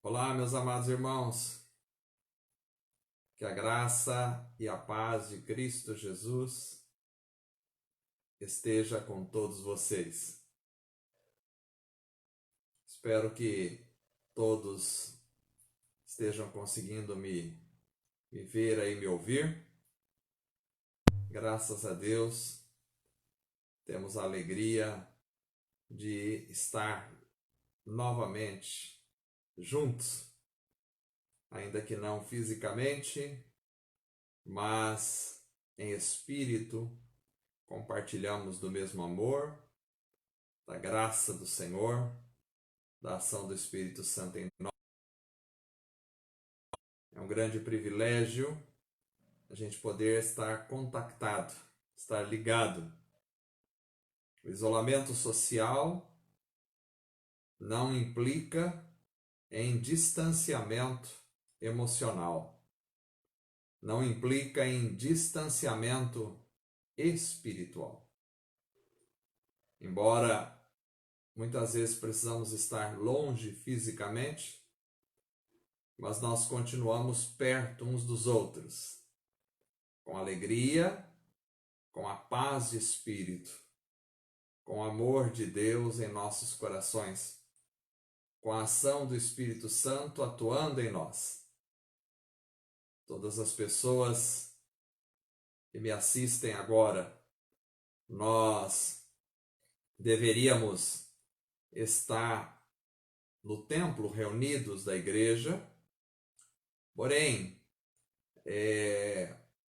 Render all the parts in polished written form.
Olá, meus amados irmãos, que a graça e a paz de Cristo Jesus esteja com todos vocês. Espero que todos estejam conseguindo me ver aí, me ouvir. Graças a Deus, temos a alegria de estar novamente juntos, ainda que não fisicamente, mas em espírito. Compartilhamos do mesmo amor, da graça do Senhor, da ação do Espírito Santo em nós. É um grande privilégio a gente poder estar contactado, estar ligado. O isolamento social não implica em distanciamento emocional, não implica em distanciamento espiritual. Embora muitas vezes precisamos estar longe fisicamente, mas nós continuamos perto uns dos outros, com alegria, com a paz de espírito, com o amor de Deus em nossos corações, com a ação do Espírito Santo atuando em nós. Todas as pessoas que me assistem agora, nós deveríamos estar no templo reunidos da igreja, porém,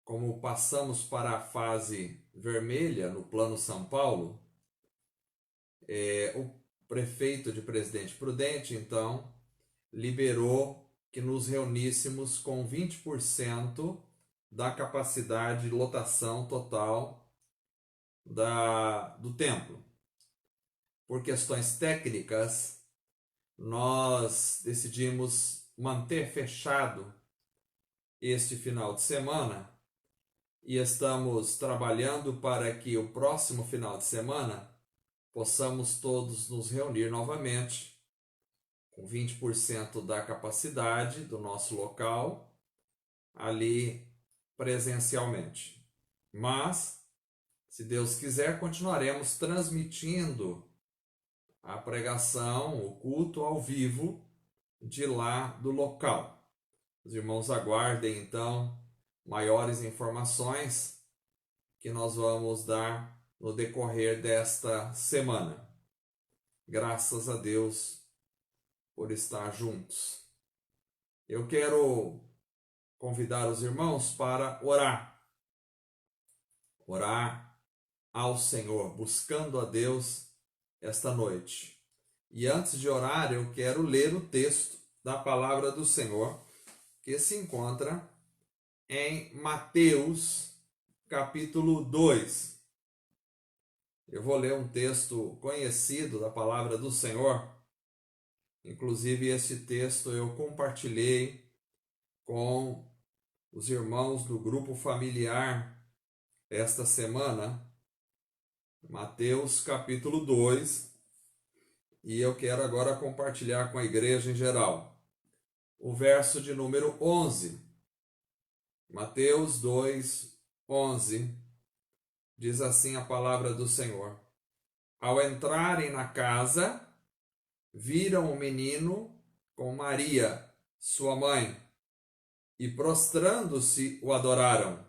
como passamos para a fase vermelha no Plano São Paulo, o prefeito de Presidente Prudente, então, liberou que nos reuníssemos com 20% da capacidade de lotação total do templo. Por questões técnicas, nós decidimos manter fechado este final de semana e estamos trabalhando para que o próximo final de semana possamos todos nos reunir novamente com 20% da capacidade do nosso local ali presencialmente. Mas, se Deus quiser, continuaremos transmitindo a pregação, o culto ao vivo de lá do local. Os irmãos aguardem então maiores informações que nós vamos dar no decorrer desta semana. Graças a Deus por estar juntos. Eu quero convidar os irmãos para orar. Orar ao Senhor, buscando a Deus esta noite. E antes de orar, eu quero ler o texto da palavra do Senhor, que se encontra em Mateus, capítulo 2. Eu vou ler um texto conhecido da palavra do Senhor. Inclusive, esse texto eu compartilhei com os irmãos do grupo familiar esta semana. Mateus, capítulo 2. E eu quero agora compartilhar com a igreja em geral. O verso de número 11. Mateus 2, 11. Diz assim a palavra do Senhor: Ao entrarem na casa, viram o menino com Maria, sua mãe, e prostrando-se o adoraram.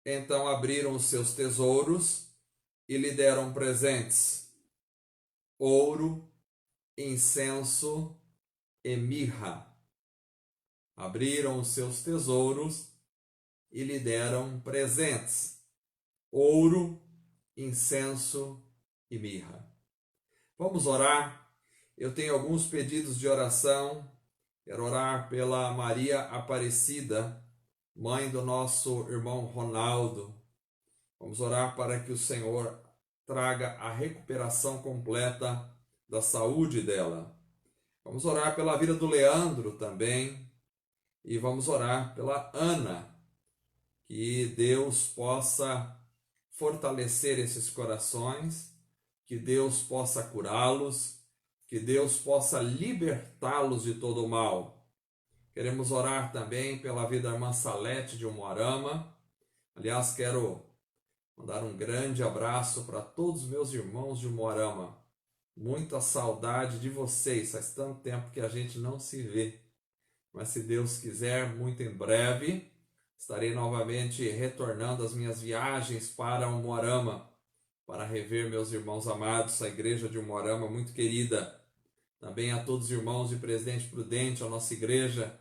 Então abriram os seus tesouros e lhe deram presentes: ouro, incenso e mirra. Abriram os seus tesouros e lhe deram presentes: ouro, incenso e mirra. Vamos orar. Eu tenho alguns pedidos de oração. Quero orar pela Maria Aparecida, mãe do nosso irmão Ronaldo. Vamos orar para que o Senhor traga a recuperação completa da saúde dela. Vamos orar pela vida do Leandro também. E vamos orar pela Ana, que Deus possa fortalecer esses corações, que Deus possa curá-los, que Deus possa libertá-los de todo o mal. Queremos orar também pela vida da irmã Salete de Umuarama. Aliás, quero mandar um grande abraço para todos os meus irmãos de Umuarama. Muita saudade de vocês, faz tanto tempo que a gente não se vê. Mas se Deus quiser, muito em breve, estarei novamente retornando às minhas viagens para Umuarama, para rever meus irmãos amados, a igreja de Umuarama muito querida. Também a todos os irmãos de Presidente Prudente, a nossa igreja.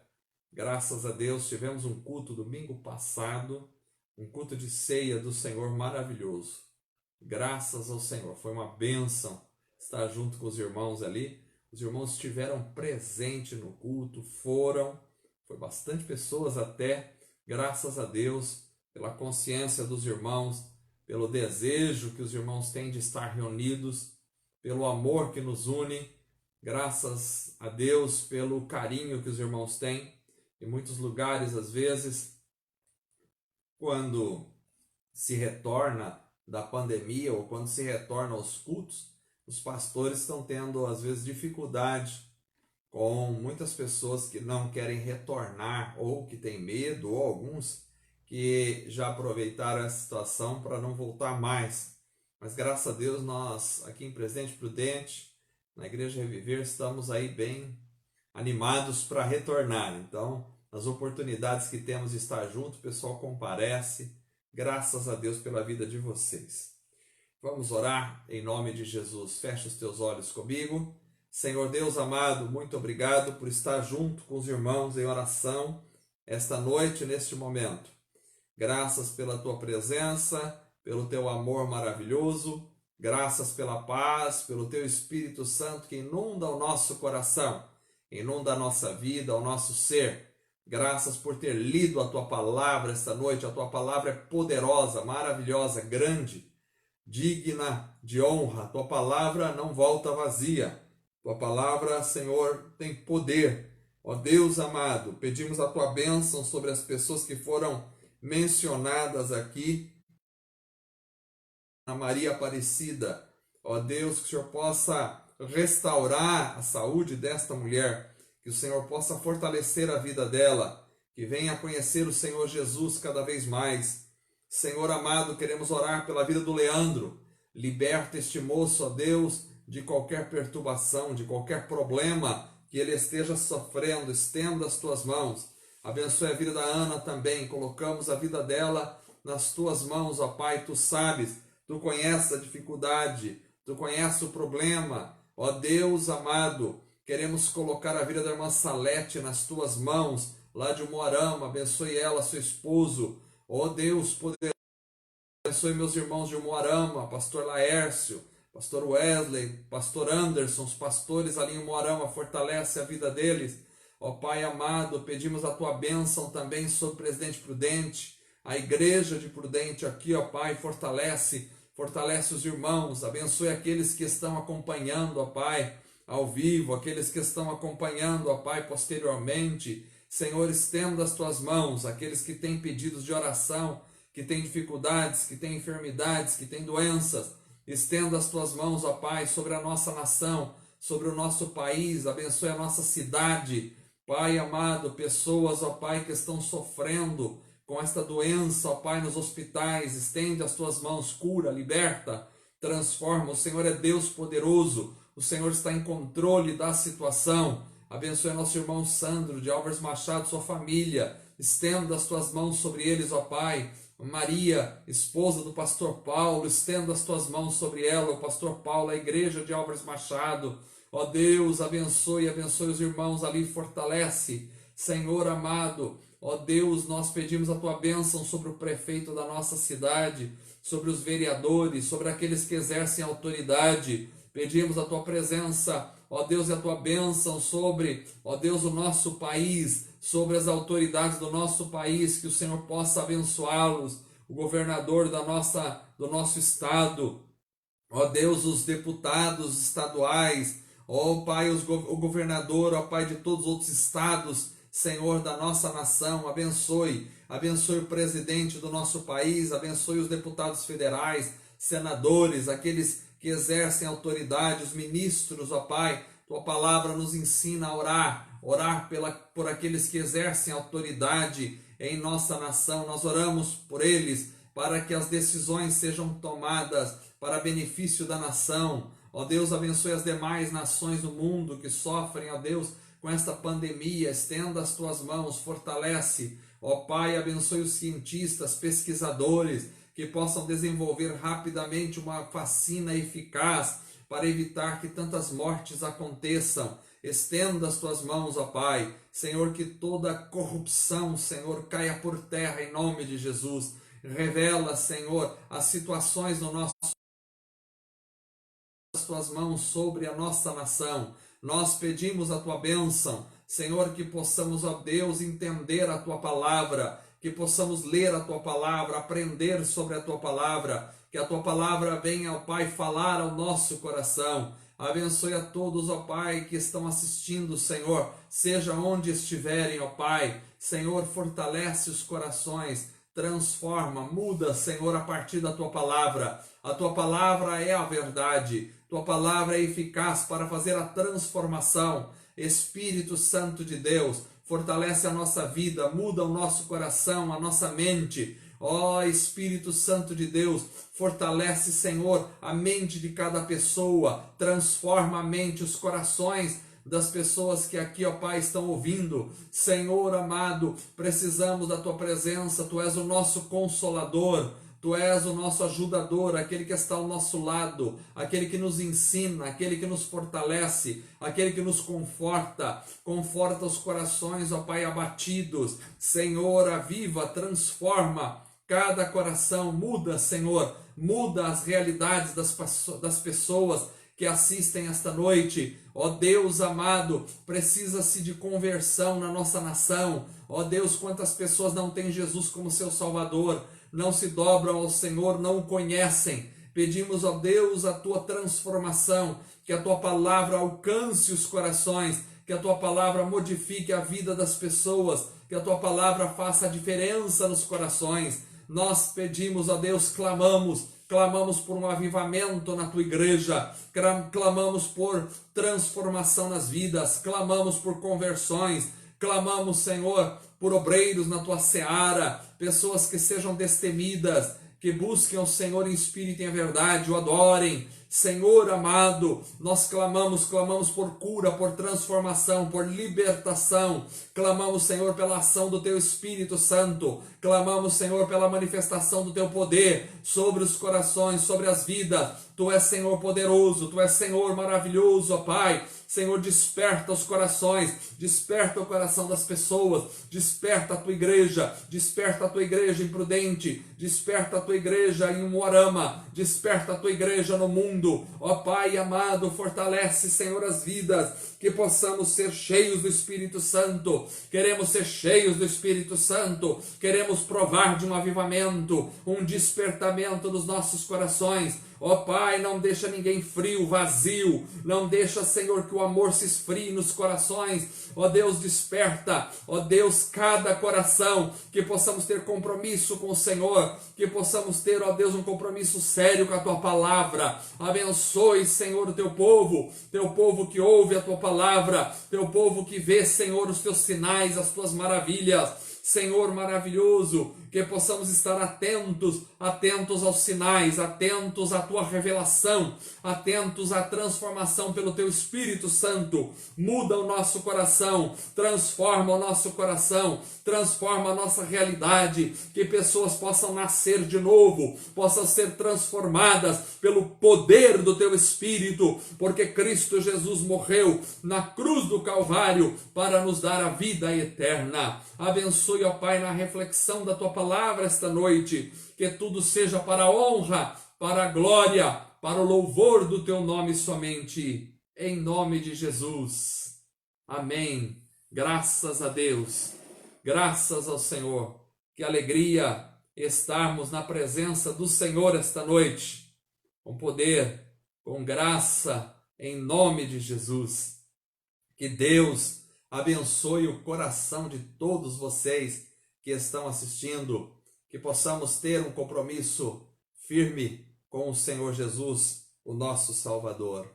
Graças a Deus, tivemos um culto domingo passado, um culto de ceia do Senhor maravilhoso. Graças ao Senhor, foi uma bênção estar junto com os irmãos ali. Os irmãos estiveram presentes no culto, foi bastante pessoas até, graças a Deus, pela consciência dos irmãos, pelo desejo que os irmãos têm de estar reunidos, pelo amor que nos une, graças a Deus pelo carinho que os irmãos têm. Em muitos lugares, às vezes, quando se retorna da pandemia ou quando se retorna aos cultos, os pastores estão tendo, às vezes, dificuldade com muitas pessoas que não querem retornar ou que têm medo, ou alguns que já aproveitaram essa situação para não voltar mais. Mas, graças a Deus, nós aqui em Presidente Prudente, na Igreja Reviver, estamos aí bem animados para retornar. Então, nas oportunidades que temos de estar junto, o pessoal comparece. Graças a Deus pela vida de vocês. Vamos orar em nome de Jesus. Fecha os teus olhos comigo. Senhor Deus amado, muito obrigado por estar junto com os irmãos em oração esta noite, neste momento. Graças pela tua presença, pelo teu amor maravilhoso. Graças pela paz, pelo teu Espírito Santo que inunda o nosso coração, inunda a nossa vida, o nosso ser. Graças por ter lido a tua palavra esta noite. A tua palavra é poderosa, maravilhosa, grande, digna de honra. A tua palavra não volta vazia. Tua palavra, Senhor, tem poder. Ó Deus amado, pedimos a tua bênção sobre as pessoas que foram mencionadas aqui. A Maria Aparecida. Ó Deus, que o Senhor possa restaurar a saúde desta mulher. Que o Senhor possa fortalecer a vida dela, que venha conhecer o Senhor Jesus cada vez mais. Senhor amado, queremos orar pela vida do Leandro. Liberta este moço, ó Deus, de qualquer perturbação, de qualquer problema que ele esteja sofrendo. Estenda as tuas mãos. Abençoe a vida da Ana também. Colocamos a vida dela nas tuas mãos, ó Pai. Tu sabes, tu conheces a dificuldade, tu conheces o problema. Ó Deus amado, queremos colocar a vida da irmã Salete nas tuas mãos, lá de Umuarama. Abençoe ela, seu esposo. Ó Deus poderoso, abençoe meus irmãos de Umuarama, pastor Laércio, pastor Wesley, pastor Anderson, os pastores ali em Umuarama, fortalece a vida deles. Ó Pai amado, pedimos a tua bênção também sobre o Presidente Prudente, a igreja de Prudente aqui, ó Pai, fortalece os irmãos, abençoe aqueles que estão acompanhando, ó Pai, ao vivo, aqueles que estão acompanhando, ó Pai, posteriormente. Senhor, estenda as tuas mãos, aqueles que têm pedidos de oração, que têm dificuldades, que têm enfermidades, que têm doenças. Estenda as tuas mãos, ó Pai, sobre a nossa nação, sobre o nosso país, abençoe a nossa cidade. Pai amado, pessoas, ó Pai, que estão sofrendo com esta doença, ó Pai, nos hospitais, estende as tuas mãos, cura, liberta, transforma. O Senhor é Deus poderoso. O Senhor está em controle da situação. Abençoe nosso irmão Sandro de Álvares Machado, sua família. Estenda as tuas mãos sobre eles, ó Pai. Maria, esposa do pastor Paulo, estenda as tuas mãos sobre ela, o pastor Paulo, a igreja de Álvares Machado. Ó Deus, abençoe os irmãos ali, fortalece. Senhor amado, ó Deus, nós pedimos a tua bênção sobre o prefeito da nossa cidade, sobre os vereadores, sobre aqueles que exercem autoridade. Pedimos a tua presença, ó Deus, e a tua bênção sobre, ó Deus, o nosso país, sobre as autoridades do nosso país, que o Senhor possa abençoá-los, o governador do nosso estado, ó Deus, os deputados estaduais, ó Pai, o governador, ó Pai, de todos os outros estados, Senhor, da nossa nação. Abençoe o presidente do nosso país, abençoe os deputados federais, senadores, aqueles que exercem autoridade, os ministros, ó Pai, Tua palavra nos ensina a orar por aqueles que exercem autoridade em nossa nação. Nós oramos por eles, para que as decisões sejam tomadas para benefício da nação. Ó Deus, abençoe as demais nações do mundo que sofrem, ó Deus, com esta pandemia. Estenda as tuas mãos, fortalece. Ó Pai, abençoe os cientistas, pesquisadores, que possam desenvolver rapidamente uma vacina eficaz para evitar que tantas mortes aconteçam. Estenda as tuas mãos, ó Pai. Senhor, que toda corrupção, Senhor, caia por terra em nome de Jesus. Revela, Senhor, as situações no nosso as tuas mãos sobre a nossa nação. Nós pedimos a tua bênção, Senhor, que possamos, ó Deus, entender a tua palavra, que possamos ler a tua palavra, aprender sobre a tua palavra, que a tua palavra venha, ó Pai, falar ao nosso coração. Abençoe a todos, ó Pai, que estão assistindo, Senhor, seja onde estiverem, ó Pai. Senhor, fortalece os corações, transforma, muda, Senhor, a partir da tua palavra. A tua palavra é a verdade, tua palavra é eficaz para fazer a transformação. Espírito Santo de Deus, fortalece a nossa vida, muda o nosso coração, a nossa mente. Ó Espírito Santo de Deus, fortalece, Senhor, a mente de cada pessoa, transforma a mente, os corações das pessoas que aqui, ó Pai, estão ouvindo. Senhor amado, precisamos da tua presença, tu és o nosso consolador, tu és o nosso ajudador, aquele que está ao nosso lado, aquele que nos ensina, aquele que nos fortalece, aquele que nos conforta, conforta os corações, ó Pai, abatidos. Senhor, aviva, transforma cada coração, muda, Senhor, muda as realidades das pessoas que assistem esta noite. Ó Deus amado, precisa-se de conversão na nossa nação. Ó Deus, quantas pessoas não têm Jesus como seu Salvador, não se dobram ao Senhor, não o conhecem. Pedimos, ó Deus, a tua transformação, que a tua palavra alcance os corações, que a tua palavra modifique a vida das pessoas, que a tua palavra faça a diferença nos corações. Nós pedimos, ó Deus, clamamos por um avivamento na tua igreja, clamamos por transformação nas vidas, clamamos por conversões, clamamos, Senhor, por obreiros na tua seara, pessoas que sejam destemidas, que busquem o Senhor em espírito e em verdade, o adorem. Senhor amado, nós clamamos por cura, por transformação, por libertação. Clamamos, Senhor, pela ação do teu Espírito Santo. Clamamos, Senhor, pela manifestação do teu poder sobre os corações, sobre as vidas. Tu és, Senhor, poderoso, tu és, Senhor, maravilhoso, ó Pai. Senhor, desperta os corações, desperta o coração das pessoas, desperta a tua igreja imprudente, desperta a tua igreja em Umuarama, desperta a tua igreja no mundo. Ó Pai amado, fortalece, Senhor, as vidas, que possamos ser cheios do Espírito Santo. Queremos ser cheios do Espírito Santo, queremos provar de um avivamento, um despertamento dos nossos corações. Ó Pai, não deixa ninguém frio, vazio, não deixa, Senhor, que o amor se esfrie nos corações. Ó Deus, desperta, ó Deus, cada coração, que possamos ter compromisso com o Senhor, que possamos ter, ó Deus, um compromisso sério com a tua palavra. Abençoe, Senhor, o teu povo que ouve a tua palavra, teu povo que vê, Senhor, os teus sinais, as tuas maravilhas. Senhor maravilhoso, que possamos estar atentos aos sinais, atentos à tua revelação, atentos à transformação pelo teu Espírito Santo. Muda o nosso coração, transforma o nosso coração, transforma a nossa realidade, que pessoas possam nascer de novo, possam ser transformadas pelo poder do teu Espírito, porque Cristo Jesus morreu na cruz do Calvário para nos dar a vida eterna. Abençoe, ó Pai, na reflexão da tua palavra esta noite, que tudo seja para a honra, para a glória, para o louvor do teu nome somente, em nome de Jesus. Amém. Graças a Deus, graças ao Senhor. Que alegria estarmos na presença do Senhor esta noite, com poder, com graça, em nome de Jesus. Que Deus abençoe o coração de todos vocês que estão assistindo, que possamos ter um compromisso firme com o Senhor Jesus, o nosso Salvador.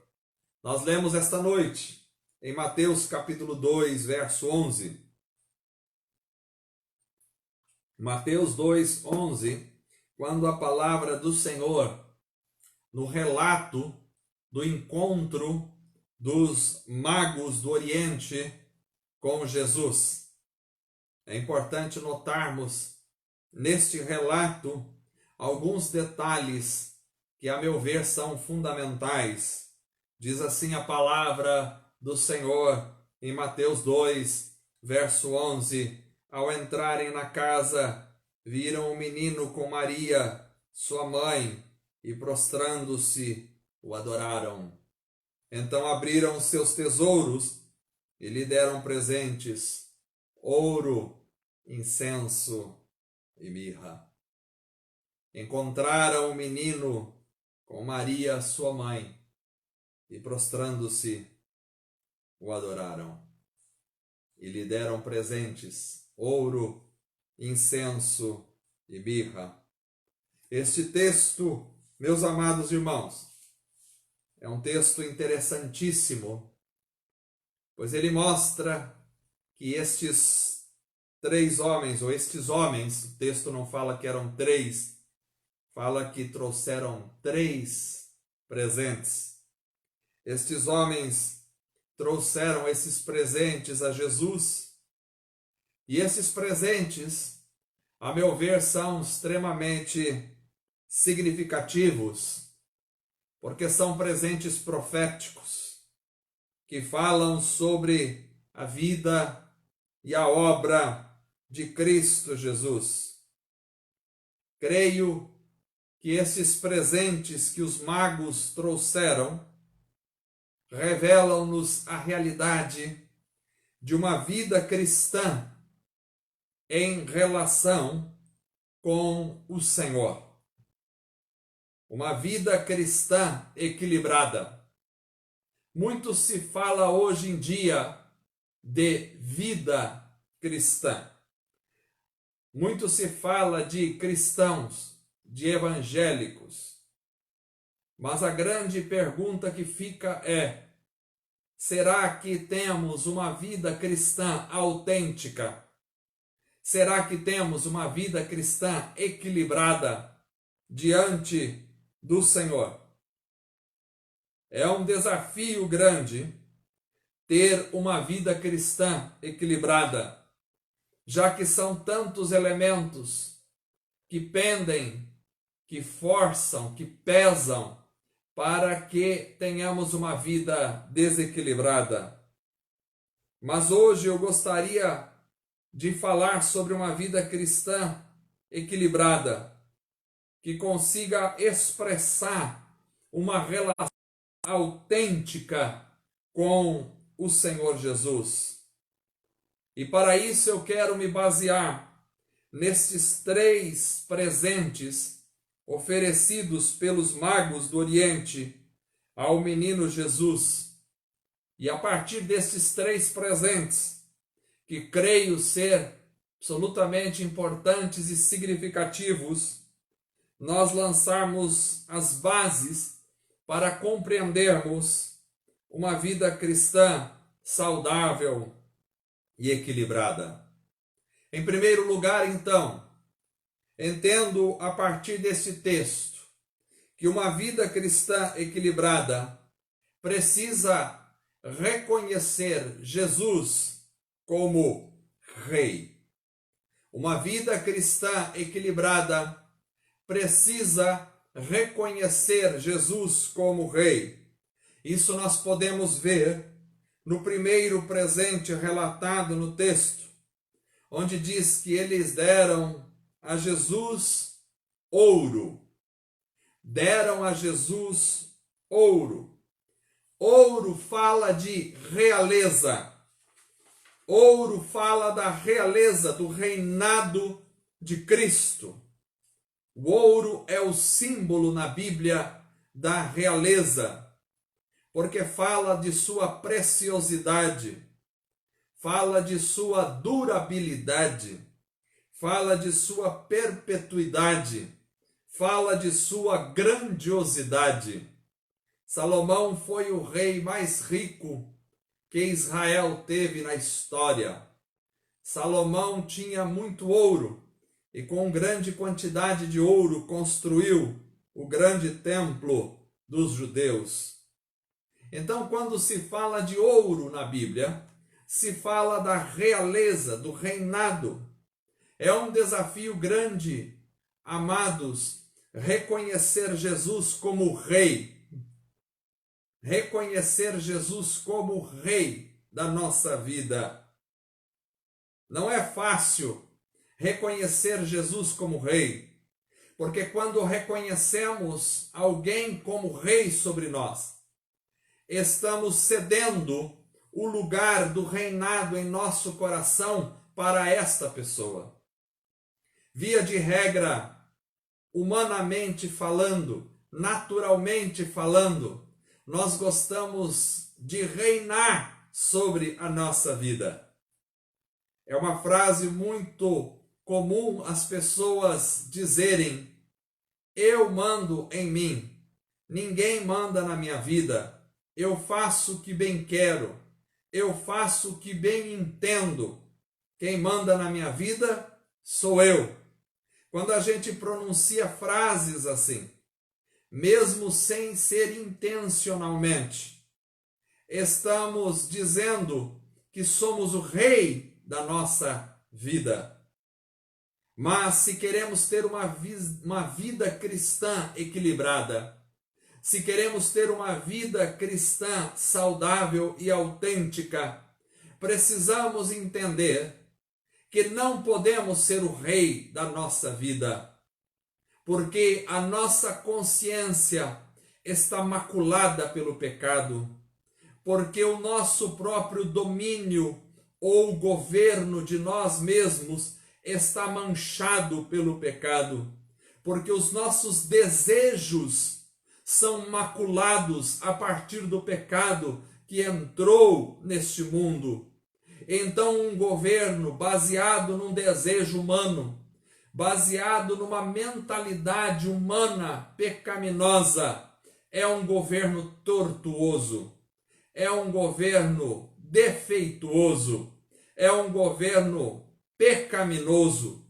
Nós lemos esta noite em Mateus capítulo 2, verso 11. Mateus 2, 11, quando a palavra do Senhor, no relato do encontro dos magos do Oriente com Jesus. É importante notarmos neste relato alguns detalhes que, a meu ver, são fundamentais. Diz assim a palavra do Senhor em Mateus 2, verso 11: ao entrarem na casa, viram o menino com Maria, sua mãe, e prostrando-se, o adoraram. Então abriram seus tesouros e lhe deram presentes: ouro, incenso e mirra. Encontraram o menino com Maria, sua mãe, e prostrando-se, o adoraram. E lhe deram presentes: ouro, incenso e mirra. Este texto, meus amados irmãos, é um texto interessantíssimo, pois ele mostra que estes três homens, ou estes homens, o texto não fala que eram três, fala que trouxeram 3 presentes. Estes homens trouxeram esses presentes a Jesus, e esses presentes, a meu ver, são extremamente significativos, porque são presentes proféticos, que falam sobre a vida e a obra de Cristo Jesus. Creio que esses presentes que os magos trouxeram revelam-nos a realidade de uma vida cristã em relação com o Senhor. Uma vida cristã equilibrada. Muito se fala hoje em dia de vida cristã. Muito se fala de cristãos, de evangélicos. Mas a grande pergunta que fica é: será que temos uma vida cristã autêntica? Será que temos uma vida cristã equilibrada diante do Senhor? É um desafio grande ter uma vida cristã equilibrada, já que são tantos elementos que pendem, que forçam, que pesam para que tenhamos uma vida desequilibrada. Mas hoje eu gostaria de falar sobre uma vida cristã equilibrada, que consiga expressar uma relação autêntica com o Senhor Jesus. E para isso eu quero me basear nestes 3 presentes oferecidos pelos magos do Oriente ao menino Jesus. E a partir destes 3 presentes, que creio ser absolutamente importantes e significativos, nós lançarmos as bases para compreendermos uma vida cristã saudável e equilibrada. Em primeiro lugar, então, entendo a partir desse texto que uma vida cristã equilibrada precisa reconhecer Jesus como Rei. Uma vida cristã equilibrada precisa reconhecer Jesus como Rei. Isso nós podemos ver no primeiro presente relatado no texto, onde diz que eles deram a Jesus ouro. Deram a Jesus ouro. Ouro fala de realeza. Ouro fala da realeza, do reinado de Cristo. O ouro é o símbolo na Bíblia da realeza, porque fala de sua preciosidade, fala de sua durabilidade, fala de sua perpetuidade, fala de sua grandiosidade. Salomão foi o rei mais rico que Israel teve na história. Salomão tinha muito ouro e com grande quantidade de ouro construiu o grande templo dos judeus. Então, quando se fala de ouro na Bíblia, se fala da realeza, do reinado. É um desafio grande, amados, reconhecer Jesus como rei. Reconhecer Jesus como rei da nossa vida. Não é fácil reconhecer Jesus como rei, porque quando reconhecemos alguém como rei sobre nós, estamos cedendo o lugar do reinado em nosso coração para esta pessoa. Via de regra, humanamente falando, naturalmente falando, nós gostamos de reinar sobre a nossa vida. É uma frase muito comum as pessoas dizerem: eu mando em mim, ninguém manda na minha vida, eu faço o que bem quero, eu faço o que bem entendo, quem manda na minha vida sou eu. Quando a gente pronuncia frases assim, mesmo sem ser intencionalmente, estamos dizendo que somos o rei da nossa vida. Mas se queremos ter uma vida cristã equilibrada, se queremos ter uma vida cristã saudável e autêntica, precisamos entender que não podemos ser o rei da nossa vida, porque a nossa consciência está maculada pelo pecado, porque o nosso próprio domínio ou governo de nós mesmos está manchado pelo pecado, porque os nossos desejos são maculados a partir do pecado que entrou neste mundo. Então, um governo baseado num desejo humano, baseado numa mentalidade humana pecaminosa, é um governo tortuoso, é um governo defeituoso, é um governo pecaminoso.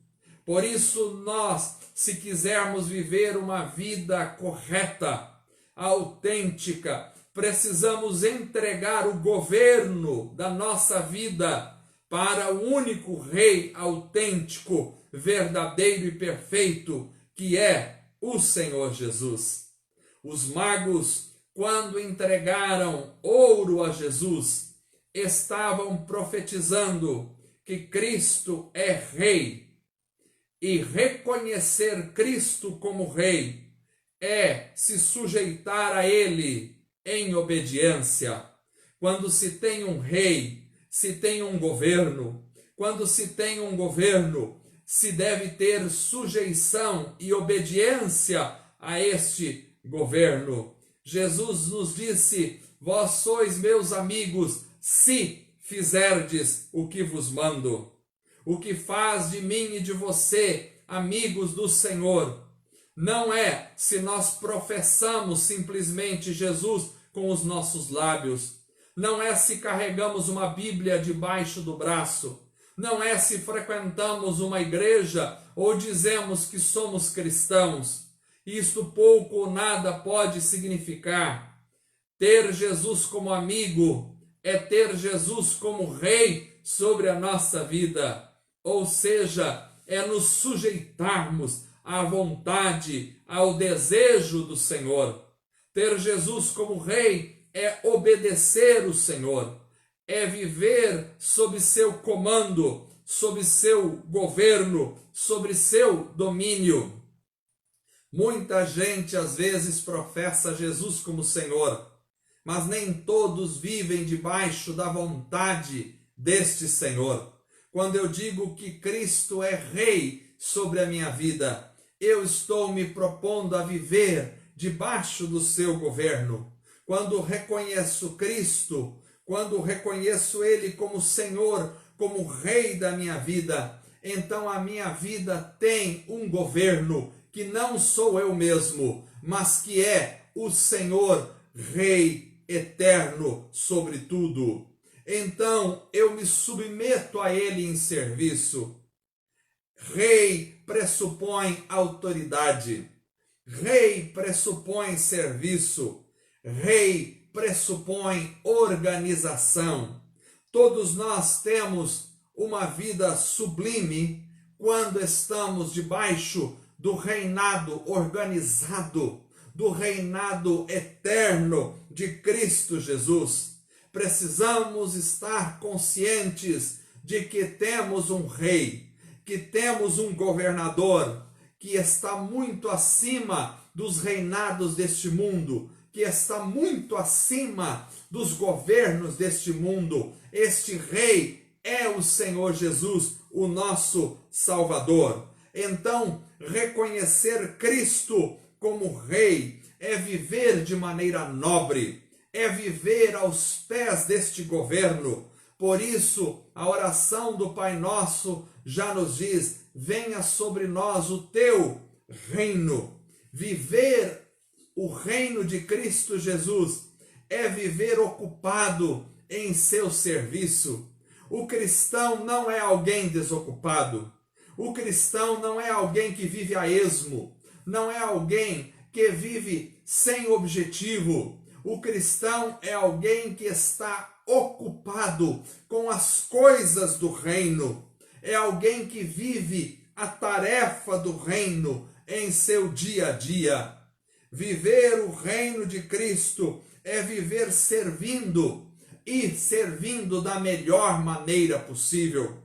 Por isso, nós, se quisermos viver uma vida correta, autêntica, precisamos entregar o governo da nossa vida para o único rei autêntico, verdadeiro e perfeito, que é o Senhor Jesus. Os magos, quando entregaram ouro a Jesus, estavam profetizando que Cristo é rei. E reconhecer Cristo como rei é se sujeitar a ele em obediência. Quando se tem um rei, se tem um governo. Quando se tem um governo, se deve ter sujeição e obediência a este governo. Jesus nos disse: vós sois meus amigos, se fizerdes o que vos mando. O que faz de mim e de você amigos do Senhor não é se nós professamos simplesmente Jesus com os nossos lábios, não é se carregamos uma Bíblia debaixo do braço, não é se frequentamos uma igreja ou dizemos que somos cristãos. Isto pouco ou nada pode significar. Ter Jesus como amigo é ter Jesus como rei sobre a nossa vida, ou seja, é nos sujeitarmos à vontade, ao desejo do Senhor. Ter Jesus como rei é obedecer o Senhor, é viver sob seu comando, sob seu governo, sobre seu domínio. Muita gente às vezes professa Jesus como Senhor, mas nem todos vivem debaixo da vontade deste Senhor. Quando eu digo que Cristo é rei sobre a minha vida, eu estou me propondo a viver debaixo do seu governo. Quando reconheço Cristo, quando reconheço Ele como Senhor, como Rei da minha vida, então a minha vida tem um governo que não sou eu mesmo, mas que é o Senhor, Rei eterno sobre tudo. então eu me submeto a ele em serviço. Rei pressupõe autoridade, rei pressupõe serviço, rei pressupõe organização. Todos nós temos uma vida sublime quando estamos debaixo do reinado organizado, do reinado eterno de Cristo Jesus. Precisamos estar conscientes de que temos um rei, que temos um governador que está muito acima dos reinados deste mundo, que está muito acima dos governos deste mundo. Este rei é o Senhor Jesus, o nosso Salvador. Então, reconhecer Cristo como rei é viver de maneira nobre, é viver aos pés deste governo. Por isso, a oração do Pai Nosso já nos diz: venha sobre nós o teu reino. Viver o reino de Cristo Jesus é viver ocupado em seu serviço. O cristão não é alguém desocupado. O cristão não é alguém que vive a esmo. Não é alguém que vive sem objetivo. O cristão é alguém que está ocupado com as coisas do reino. É alguém que vive a tarefa do reino em seu dia a dia. Viver o reino de Cristo é viver servindo e servindo da melhor maneira possível.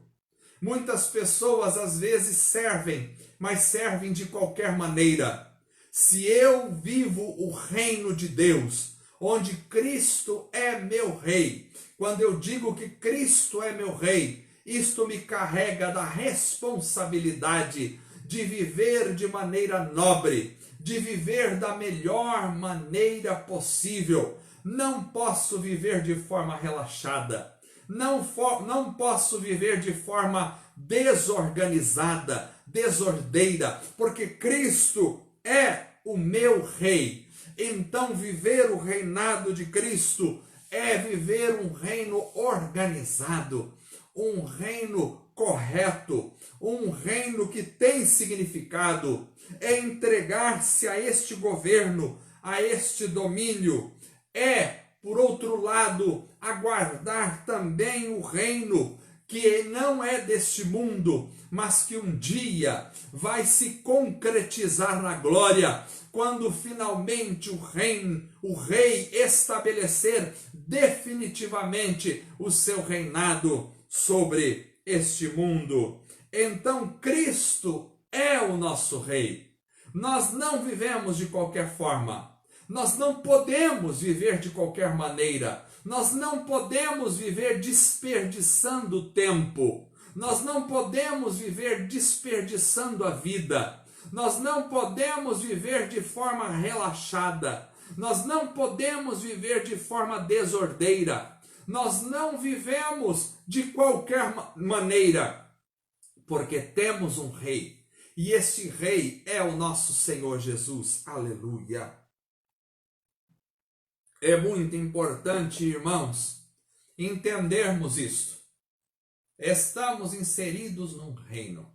Muitas pessoas às vezes servem, mas servem de qualquer maneira. Se eu vivo o reino de Deus, onde Cristo é meu rei, quando eu digo que Cristo é meu rei, isto me carrega da responsabilidade de viver de maneira nobre, de viver da melhor maneira possível. Não posso viver de forma relaxada, não posso viver de forma desorganizada, desordeira, porque Cristo é o meu rei. Então, viver o reinado de Cristo é viver um reino organizado, um reino correto, um reino que tem significado. É entregar-se a este governo, a este domínio. É, por outro lado, aguardar também o reino que não é deste mundo, mas que um dia vai se concretizar na glória, quando finalmente o rei estabelecer definitivamente o seu reinado sobre este mundo. Então Cristo é o nosso rei. Nós não vivemos de qualquer forma. Nós não podemos viver de qualquer maneira. Nós não podemos viver desperdiçando tempo. Nós não podemos viver desperdiçando a vida. Nós não podemos viver de forma relaxada. Nós não podemos viver de forma desordeira. Nós não vivemos de qualquer maneira, porque temos um rei. E esse rei é o nosso Senhor Jesus. Aleluia! É muito importante, irmãos, entendermos isto. Estamos inseridos num reino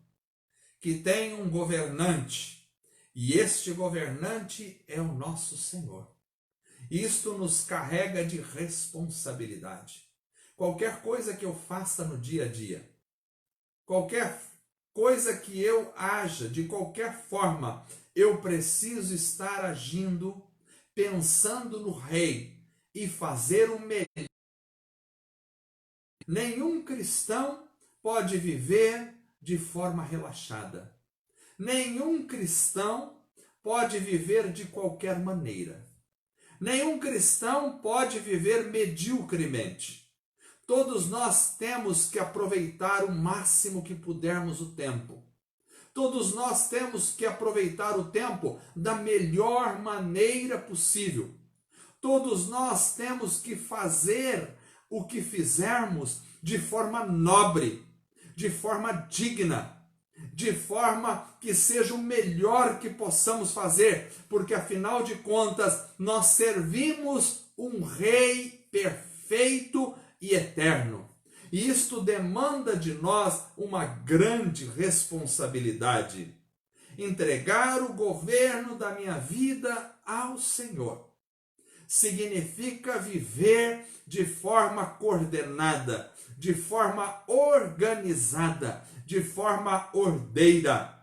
que tem um governante, e este governante é o nosso Senhor. Isto nos carrega de responsabilidade. Qualquer coisa que eu faça no dia a dia, qualquer coisa que eu haja, de qualquer forma, eu preciso estar agindo, pensando no rei e fazer o melhor. Nenhum cristão pode viver de forma relaxada. Nenhum cristão pode viver de qualquer maneira. Nenhum cristão pode viver mediocremente. Todos nós temos que aproveitar o máximo que pudermos o tempo. Todos nós temos que aproveitar o tempo da melhor maneira possível. Todos nós temos que fazer o que fizermos de forma nobre, de forma digna, de forma que seja o melhor que possamos fazer, porque afinal de contas nós servimos um rei perfeito e eterno. E isto demanda de nós uma grande responsabilidade. Entregar o governo da minha vida ao Senhor significa viver de forma coordenada, de forma organizada, de forma ordeira.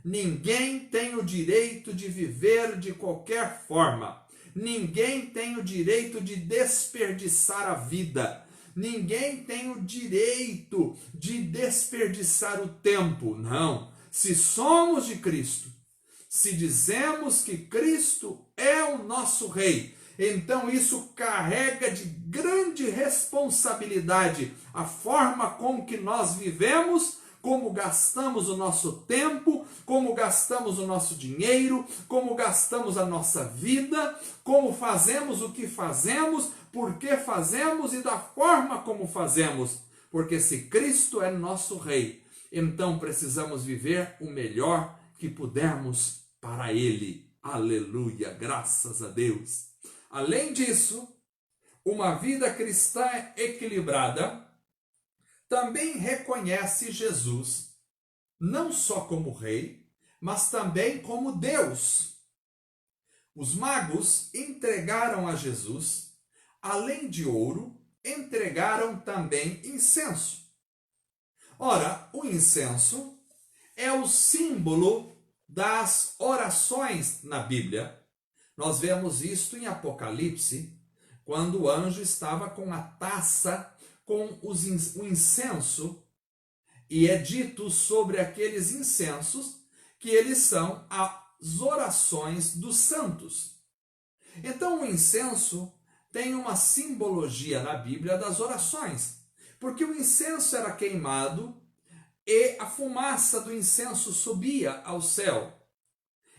Ninguém tem o direito de viver de qualquer forma. Ninguém tem o direito de desperdiçar a vida. Ninguém tem o direito de desperdiçar o tempo. Não. Se somos de Cristo, se dizemos que Cristo é o nosso Rei, então isso carrega de grande responsabilidade a forma com que nós vivemos, como gastamos o nosso tempo, como gastamos o nosso dinheiro, como gastamos a nossa vida, como fazemos o que fazemos, por que fazemos e da forma como fazemos. Porque se Cristo é nosso Rei, então precisamos viver o melhor que pudermos para Ele. Aleluia, graças a Deus. Além disso, uma vida cristã equilibrada também reconhece Jesus não só como Rei, mas também como Deus. Os magos entregaram a Jesus, além de ouro, entregaram também incenso. Ora, o incenso é o símbolo das orações na Bíblia. Nós vemos isto em Apocalipse, quando o anjo estava com a taça com o incenso, e é dito sobre aqueles incensos que eles são as orações dos santos. Então o incenso tem uma simbologia na Bíblia das orações, porque o incenso era queimado e a fumaça do incenso subia ao céu.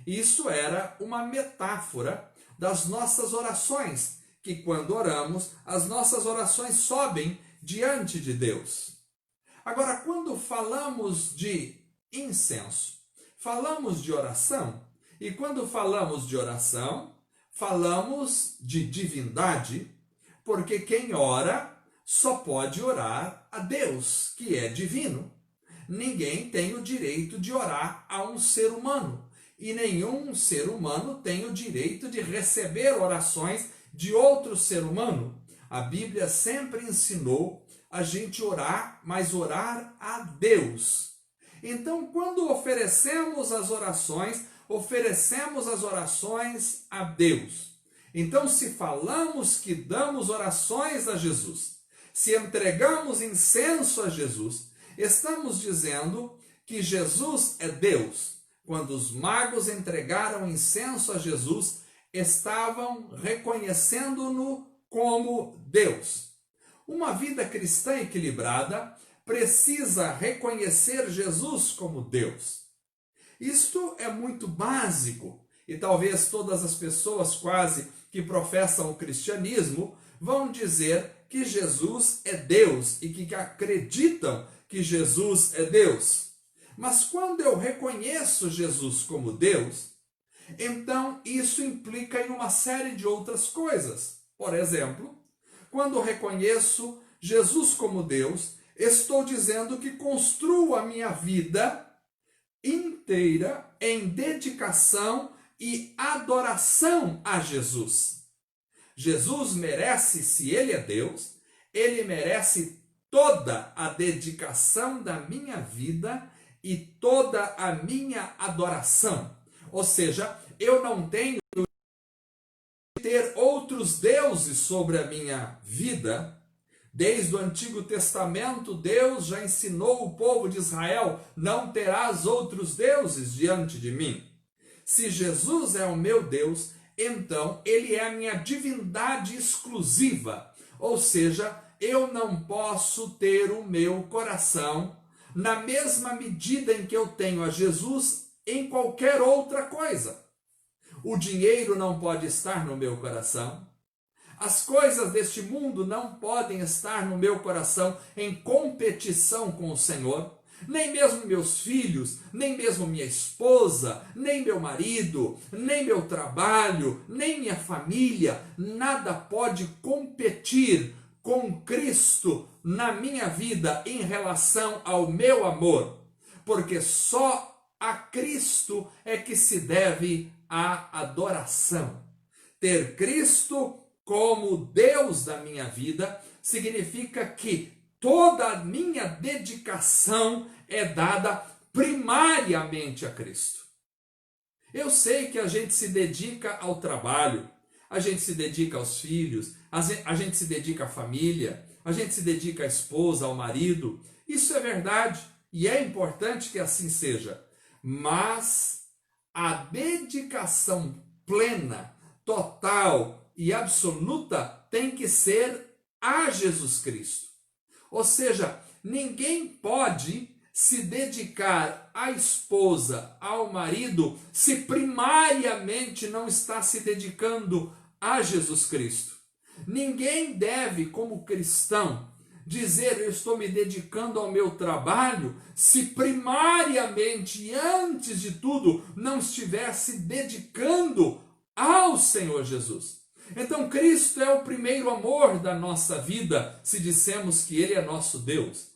Isso era uma metáfora das nossas orações, que quando oramos, as nossas orações sobem diante de Deus. Agora, quando falamos de incenso, falamos de oração, e quando falamos de oração, falamos de divindade, porque quem ora só pode orar a Deus, que é divino. Ninguém tem o direito de orar a um ser humano. E nenhum ser humano tem o direito de receber orações de outro ser humano. A Bíblia sempre ensinou a gente orar, mas orar a Deus. Então, quando oferecemos as orações a Deus. Então, se falamos que damos orações a Jesus, se entregamos incenso a Jesus, estamos dizendo que Jesus é Deus. Quando os magos entregaram incenso a Jesus, estavam reconhecendo-no como Deus. Uma vida cristã equilibrada precisa reconhecer Jesus como Deus. Isto é muito básico, e talvez todas as pessoas quase que professam o cristianismo vão dizer que Jesus é Deus e que acreditam que Jesus é Deus. Mas quando eu reconheço Jesus como Deus, então isso implica em uma série de outras coisas. Por exemplo, quando reconheço Jesus como Deus, estou dizendo que construo a minha vida inteira em dedicação e adoração a Jesus. Jesus merece, se Ele é Deus, Ele merece toda a dedicação da minha vida e toda a minha adoração. Ou seja, eu não tenho que ter outros deuses sobre a minha vida. Desde o Antigo Testamento, Deus já ensinou o povo de Israel: não terás outros deuses diante de mim. Se Jesus é o meu Deus, então Ele é a minha divindade exclusiva. Ou seja, eu não posso ter o meu coração na mesma medida em que eu tenho a Jesus em qualquer outra coisa. O dinheiro não pode estar no meu coração. As coisas deste mundo não podem estar no meu coração em competição com o Senhor. Nem mesmo meus filhos, nem mesmo minha esposa, nem meu marido, nem meu trabalho, nem minha família, nada pode competir com Cristo na minha vida em relação ao meu amor, porque só a Cristo é que se deve a adoração. Ter Cristo como Deus da minha vida significa que toda a minha dedicação é dada primariamente a Cristo. Eu sei que a gente se dedica ao trabalho, a gente se dedica aos filhos, a gente se dedica à família, a gente se dedica à esposa, ao marido. Isso é verdade e é importante que assim seja. Mas a dedicação plena, total e absoluta tem que ser a Jesus Cristo. Ou seja, ninguém pode se dedicar à esposa, ao marido, se primariamente não está se dedicando a Jesus Cristo. Ninguém deve, como cristão, dizer eu estou me dedicando ao meu trabalho, se primariamente e antes de tudo não estiver se dedicando ao Senhor Jesus. Então Cristo é o primeiro amor da nossa vida, se dissemos que Ele é nosso Deus.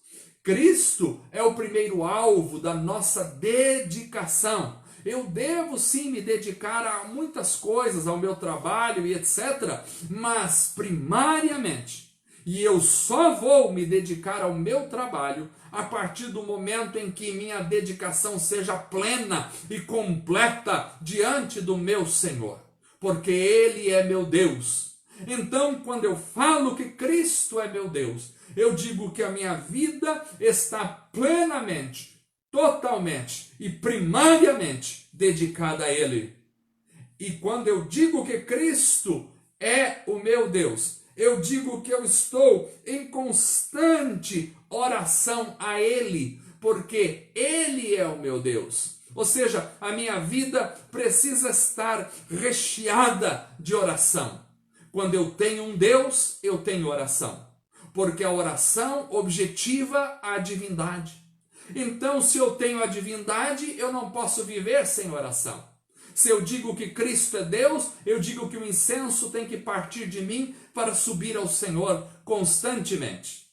Cristo é o primeiro alvo da nossa dedicação. Eu devo sim me dedicar a muitas coisas, ao meu trabalho e etc. Mas primariamente, e eu só vou me dedicar ao meu trabalho a partir do momento em que minha dedicação seja plena e completa diante do meu Senhor, porque Ele é meu Deus. Então, quando eu falo que Cristo é meu Deus, eu digo que a minha vida está plenamente, totalmente e primariamente dedicada a Ele. E quando eu digo que Cristo é o meu Deus, eu digo que eu estou em constante oração a Ele, porque Ele é o meu Deus. Ou seja, a minha vida precisa estar recheada de oração. Quando eu tenho um Deus, eu tenho oração, porque a oração objetiva a divindade. Então, se eu tenho a divindade, eu não posso viver sem oração. Se eu digo que Cristo é Deus, eu digo que o incenso tem que partir de mim para subir ao Senhor constantemente.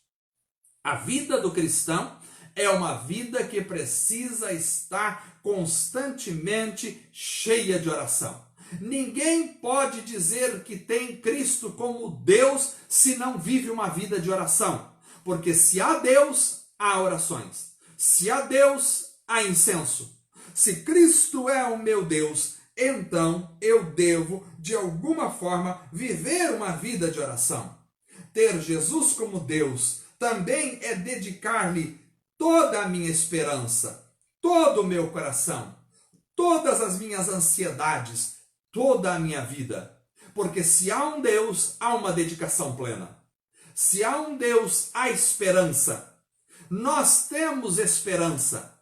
A vida do cristão é uma vida que precisa estar constantemente cheia de oração. Ninguém pode dizer que tem Cristo como Deus se não vive uma vida de oração. Porque se há Deus, há orações. Se há Deus, há incenso. Se Cristo é o meu Deus, então eu devo, de alguma forma, viver uma vida de oração. Ter Jesus como Deus também é dedicar-lhe toda a minha esperança, todo o meu coração, todas as minhas ansiedades, toda a minha vida. Porque se há um Deus, há uma dedicação plena. Se há um Deus, há esperança. Nós temos esperança.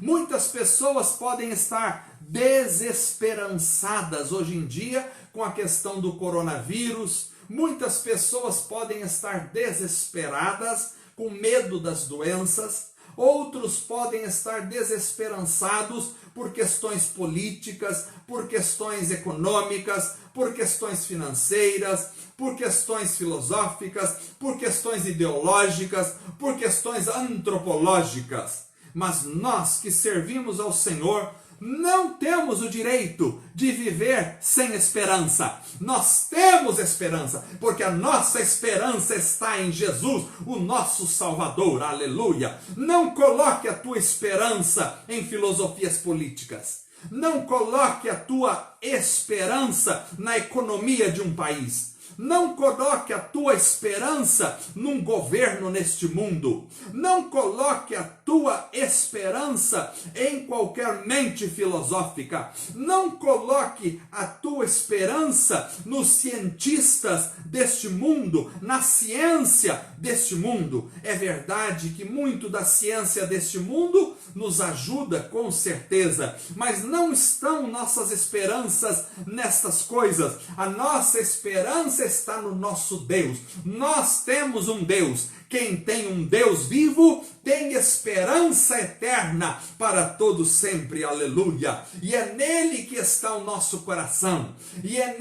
Muitas pessoas podem estar desesperançadas hoje em dia com a questão do coronavírus. Muitas pessoas podem estar desesperadas com medo das doenças. Outros podem estar desesperançados por questões políticas, por questões econômicas, por questões financeiras, por questões filosóficas, por questões ideológicas, por questões antropológicas. Mas nós que servimos ao Senhor não temos o direito de viver sem esperança. Nós temos esperança, porque a nossa esperança está em Jesus, o nosso Salvador. Aleluia! Não coloque a tua esperança em filosofias políticas. Não coloque a tua esperança na economia de um país. Não coloque a tua esperança num governo neste mundo. Não coloque a tua esperança em qualquer mente filosófica. Não coloque a tua esperança nos cientistas deste mundo, na ciência deste mundo. É verdade que muito da ciência deste mundo nos ajuda, com certeza, mas não estão nossas esperanças nestas coisas. A nossa esperança esperança está no nosso Deus. Nós temos um Deus. Quem tem um Deus vivo tem esperança eterna para todo sempre. Aleluia. E é nele que está o nosso coração. E é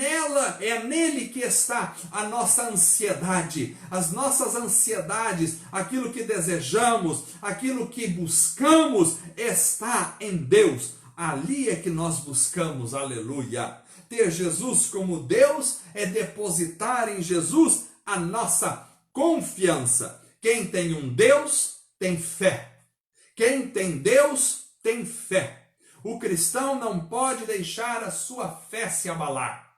nele que está a nossa ansiedade. As nossas ansiedades, aquilo que desejamos, aquilo que buscamos, está em Deus. Ali é que nós buscamos. Aleluia. Ter Jesus como Deus é depositar em Jesus a nossa confiança. Quem tem um Deus tem fé. Quem tem Deus tem fé. O cristão não pode deixar a sua fé se abalar.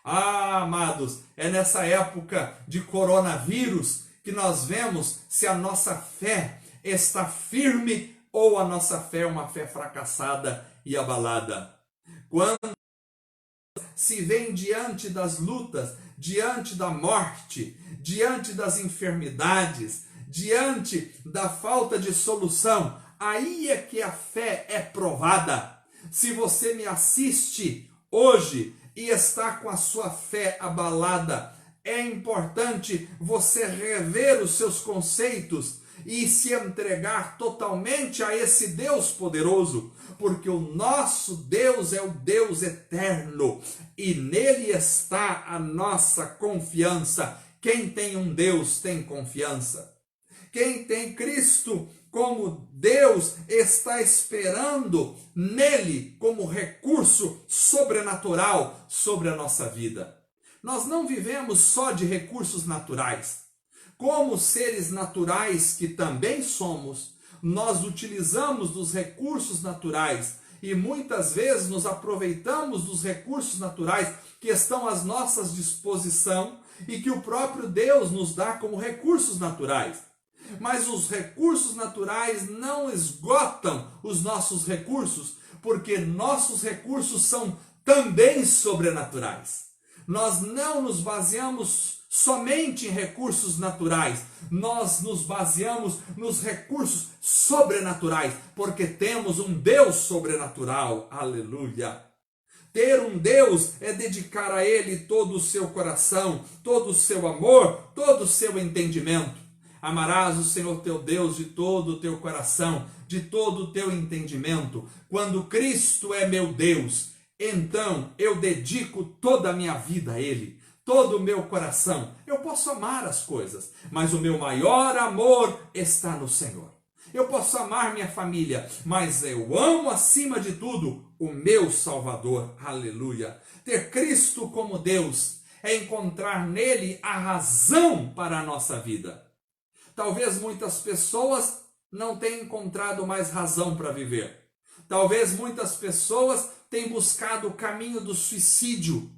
Ah, amados, é nessa época de coronavírus que nós vemos se a nossa fé está firme ou a nossa fé é uma fé fracassada e abalada. Quando se vem diante das lutas, diante da morte, diante das enfermidades, diante da falta de solução, aí é que a fé é provada. Se você me assiste hoje e está com a sua fé abalada, é importante você rever os seus conceitos e se entregar totalmente a esse Deus poderoso, porque o nosso Deus é o Deus eterno e nele está a nossa confiança. Quem tem um Deus tem confiança. Quem tem Cristo como Deus está esperando nele como recurso sobrenatural sobre a nossa vida. Nós não vivemos só de recursos naturais. Como seres naturais que também somos, nós utilizamos dos recursos naturais e muitas vezes nos aproveitamos dos recursos naturais que estão à nossa disposição e que o próprio Deus nos dá como recursos naturais. Mas os recursos naturais não esgotam os nossos recursos, porque nossos recursos são também sobrenaturais. Nós não nos baseamos somente em recursos naturais, nós nos baseamos nos recursos sobrenaturais, porque temos um Deus sobrenatural. Aleluia! Ter um Deus é dedicar a Ele todo o seu coração, todo o seu amor, todo o seu entendimento. Amarás o Senhor teu Deus de todo o teu coração, de todo o teu entendimento. Quando Cristo é meu Deus, então eu dedico toda a minha vida a Ele, todo o meu coração. Eu posso amar as coisas, mas o meu maior amor está no Senhor. Eu posso amar minha família, mas eu amo acima de tudo o meu Salvador. Aleluia! Ter Cristo como Deus é encontrar nele a razão para a nossa vida. Talvez muitas pessoas não tenham encontrado mais razão para viver. Talvez muitas pessoas tenham buscado o caminho do suicídio,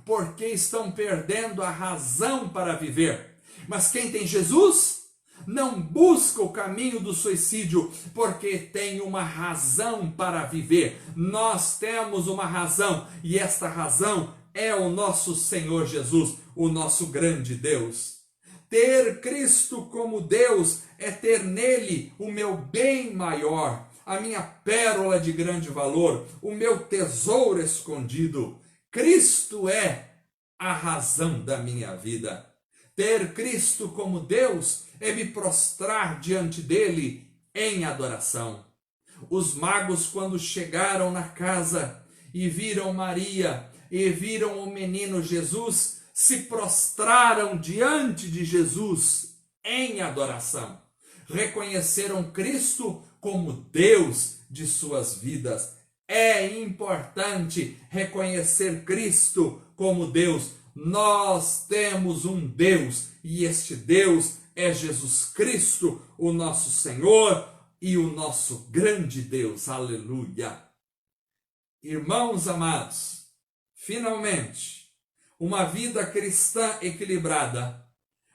porque estão perdendo a razão para viver. Mas quem tem Jesus não busca o caminho do suicídio, porque tem uma razão para viver. Nós temos uma razão, e esta razão é o nosso Senhor Jesus, o nosso grande Deus. Ter Cristo como Deus é ter nele o meu bem maior, a minha pérola de grande valor, o meu tesouro escondido. Cristo é a razão da minha vida. Ter Cristo como Deus é me prostrar diante dele em adoração. Os magos, quando chegaram na casa e viram Maria e viram o menino Jesus, se prostraram diante de Jesus em adoração. Reconheceram Cristo como Deus de suas vidas. É importante reconhecer Cristo como Deus. Nós temos um Deus e este Deus é Jesus Cristo, o nosso Senhor e o nosso grande Deus. Aleluia! Irmãos amados, finalmente, uma vida cristã equilibrada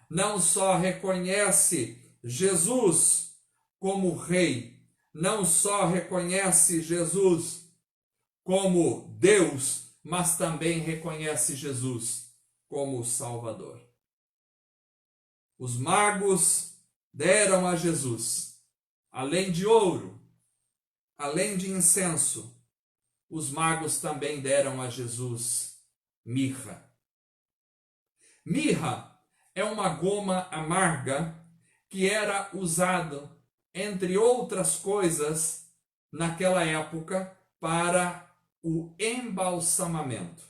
não só reconhece Jesus como Rei, não só reconhece Jesus como Deus, mas também reconhece Jesus como o Salvador. Os magos deram a Jesus, além de ouro, além de incenso, os magos também deram a Jesus mirra. Mirra é uma goma amarga que era usada, entre outras coisas, naquela época, para o embalsamamento.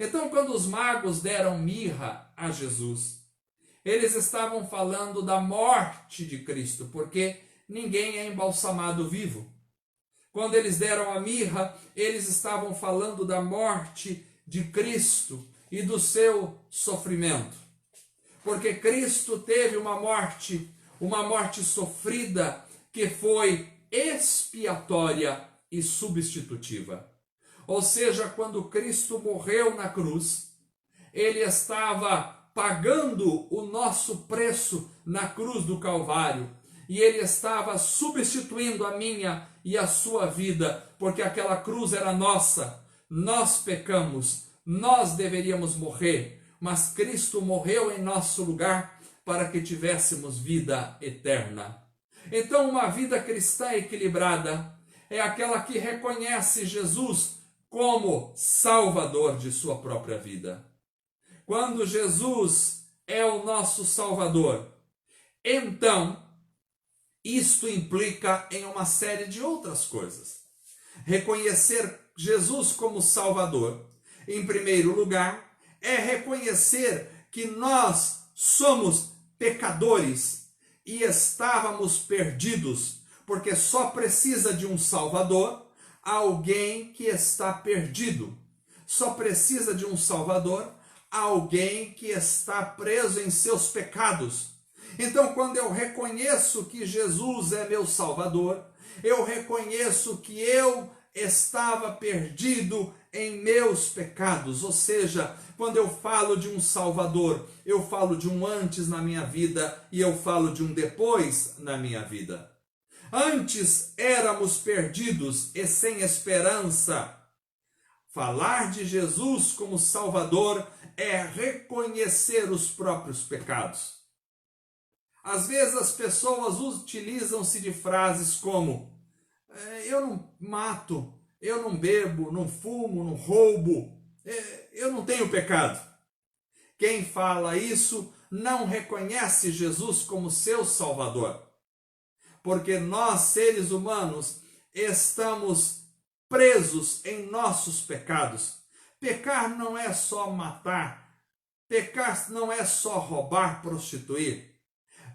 Então, quando os magos deram mirra a Jesus, eles estavam falando da morte de Cristo, porque ninguém é embalsamado vivo. Quando eles deram a mirra, eles estavam falando da morte de Cristo e do seu sofrimento. Porque Cristo teve uma morte sofrida, que foi expiatória e substitutiva. Ou seja, quando Cristo morreu na cruz, ele estava pagando o nosso preço na cruz do Calvário, e ele estava substituindo a minha e a sua vida, porque aquela cruz era nossa, nós pecamos, nós deveríamos morrer, mas Cristo morreu em nosso lugar para que tivéssemos vida eterna. Então, uma vida cristã equilibrada é aquela que reconhece Jesus como Salvador de sua própria vida. Quando Jesus é o nosso Salvador, então isto implica em uma série de outras coisas. Reconhecer Jesus como Salvador, em primeiro lugar, é reconhecer que nós somos pecadores e estávamos perdidos, porque só precisa de um Salvador alguém que está perdido. Só precisa de um Salvador alguém que está preso em seus pecados. Então, quando eu reconheço que Jesus é meu Salvador, eu reconheço que eu estava perdido em meus pecados. Ou seja, quando eu falo de um Salvador, eu falo de um antes na minha vida e eu falo de um depois na minha vida. Antes éramos perdidos e sem esperança. Falar de Jesus como Salvador é reconhecer os próprios pecados. Às vezes as pessoas utilizam-se de frases como: eu não mato, eu não bebo, não fumo, não roubo, eu não tenho pecado. Quem fala isso não reconhece Jesus como seu Salvador. Porque nós, seres humanos, estamos presos em nossos pecados. Pecar não é só matar, pecar não é só roubar, prostituir.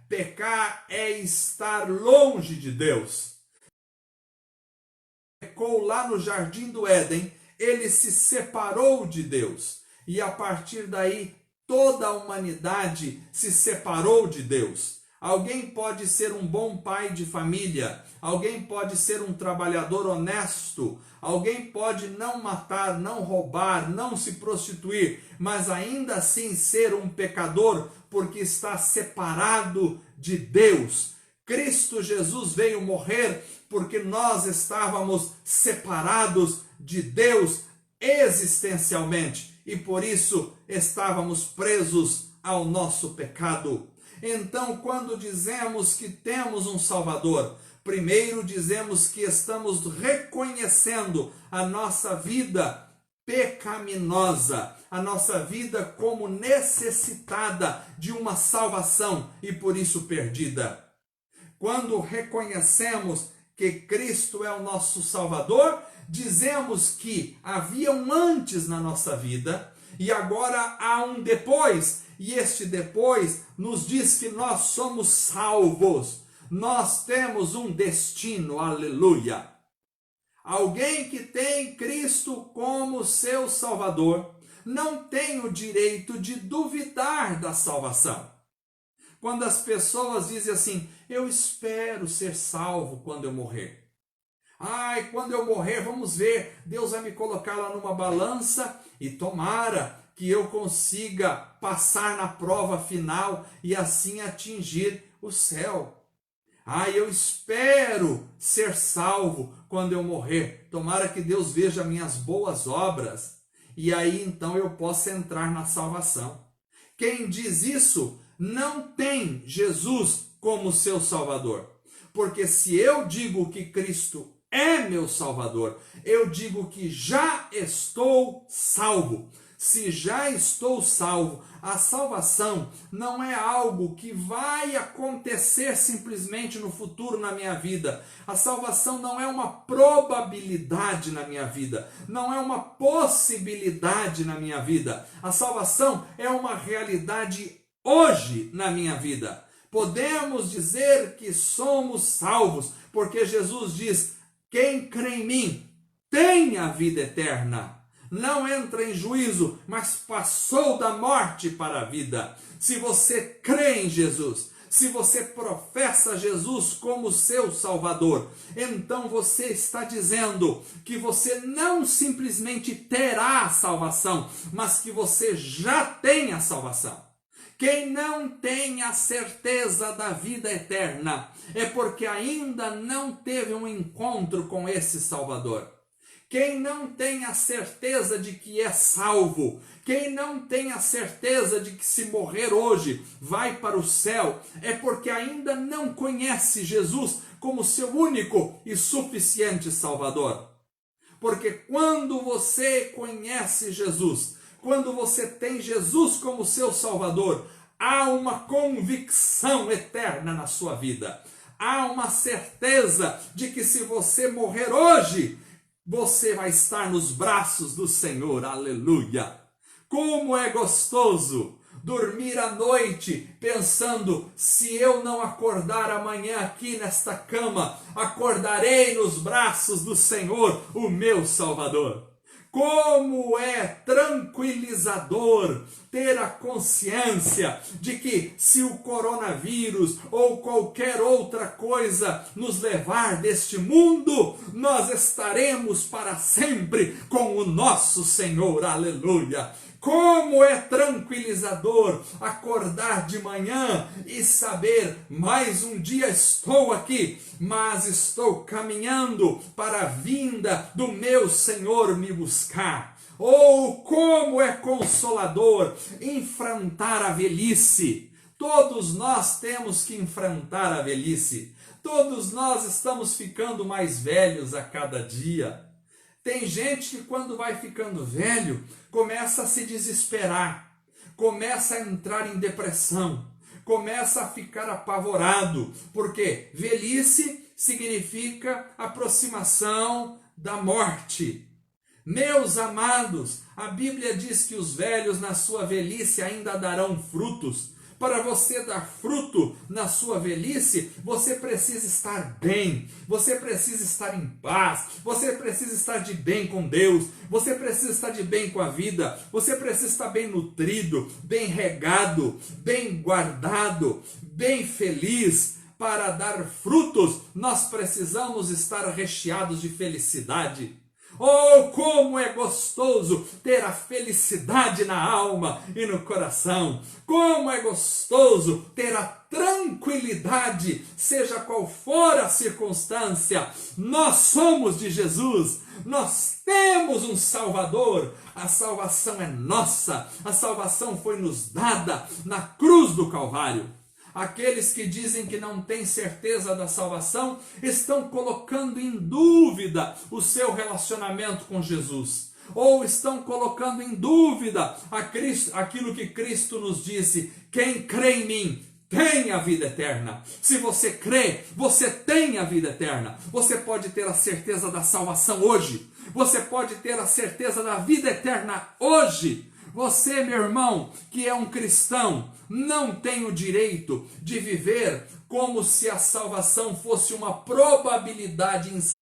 Pecar é estar longe de Deus. Pecou lá no jardim do Éden, ele se separou de Deus. E a partir daí, toda a humanidade se separou de Deus. Alguém pode ser um bom pai de família, alguém pode ser um trabalhador honesto, alguém pode não matar, não roubar, não se prostituir, mas ainda assim ser um pecador, porque está separado de Deus. Cristo Jesus veio morrer porque nós estávamos separados de Deus existencialmente e por isso estávamos presos ao nosso pecado. Então, quando dizemos que temos um Salvador, primeiro dizemos que estamos reconhecendo a nossa vida pecaminosa, a nossa vida como necessitada de uma salvação e por isso perdida. Quando reconhecemos que Cristo é o nosso Salvador, dizemos que havia um antes na nossa vida e agora há um depois. E este depois nos diz que nós somos salvos. Nós temos um destino, aleluia. Alguém que tem Cristo como seu Salvador não tem o direito de duvidar da salvação. Quando as pessoas dizem assim: eu espero ser salvo quando eu morrer. Ai, quando eu morrer, vamos ver, Deus vai me colocar lá numa balança e tomara que eu consiga passar na prova final e assim atingir o céu. Ai, eu espero ser salvo quando eu morrer. Tomara que Deus veja minhas boas obras e aí então eu possa entrar na salvação. Quem diz isso não tem Jesus como seu Salvador. Porque se eu digo que Cristo é meu Salvador, eu digo que já estou salvo. se já estou salvo, a salvação não é algo que vai acontecer simplesmente no futuro na minha vida. A salvação não é uma probabilidade na minha vida, não é uma possibilidade na minha vida. A salvação é uma realidade hoje na minha vida. Podemos dizer que somos salvos, porque Jesus diz: quem crê em mim tem a vida eterna. Não entra em juízo, mas passou da morte para a vida. Se você crê em Jesus, se você professa Jesus como seu Salvador, então você está dizendo que você não simplesmente terá a salvação, mas que você já tem a salvação. Quem não tem a certeza da vida eterna é porque ainda não teve um encontro com esse Salvador. Quem não tem a certeza de que é salvo, quem não tem a certeza de que se morrer hoje vai para o céu, é porque ainda não conhece Jesus como seu único e suficiente Salvador. Porque quando você conhece Jesus, quando você tem Jesus como seu Salvador, há uma convicção eterna na sua vida. Há uma certeza de que se você morrer hoje, você vai estar nos braços do Senhor, aleluia! Como é gostoso dormir à noite pensando: se eu não acordar amanhã aqui nesta cama, acordarei nos braços do Senhor, o meu Salvador. Como é tranquilizador ter a consciência de que se o coronavírus ou qualquer outra coisa nos levar deste mundo, nós estaremos para sempre com o nosso Senhor, aleluia! Como é tranquilizador acordar de manhã e saber: mais um dia estou aqui, mas estou caminhando para a vinda do meu Senhor me buscar. Ou como é consolador enfrentar a velhice. Todos nós temos que enfrentar a velhice. Todos nós estamos ficando mais velhos a cada dia. Tem gente que quando vai ficando velho, começa a se desesperar, começa a entrar em depressão, começa a ficar apavorado, porque velhice significa aproximação da morte. Meus amados, a Bíblia diz que os velhos na sua velhice ainda darão frutos. Para você dar fruto na sua velhice, você precisa estar bem, você precisa estar em paz, você precisa estar de bem com Deus, você precisa estar de bem com a vida, você precisa estar bem nutrido, bem regado, bem guardado, bem feliz. Para dar frutos, nós precisamos estar recheados de felicidade. Oh, como é gostoso ter a felicidade na alma e no coração. Como é gostoso ter a tranquilidade, seja qual for a circunstância. Nós somos de Jesus. Nós temos um Salvador. A salvação é nossa. A salvação foi nos dada na cruz do Calvário. Aqueles que dizem que não têm certeza da salvação estão colocando em dúvida o seu relacionamento com Jesus. Ou estão colocando em dúvida aquilo que Cristo nos disse: quem crê em mim tem a vida eterna. Se você crê, você tem a vida eterna. Você pode ter a certeza da salvação hoje. Você pode ter a certeza da vida eterna hoje. Você, meu irmão, que é um cristão, não tem o direito de viver como se a salvação fosse uma probabilidade em si.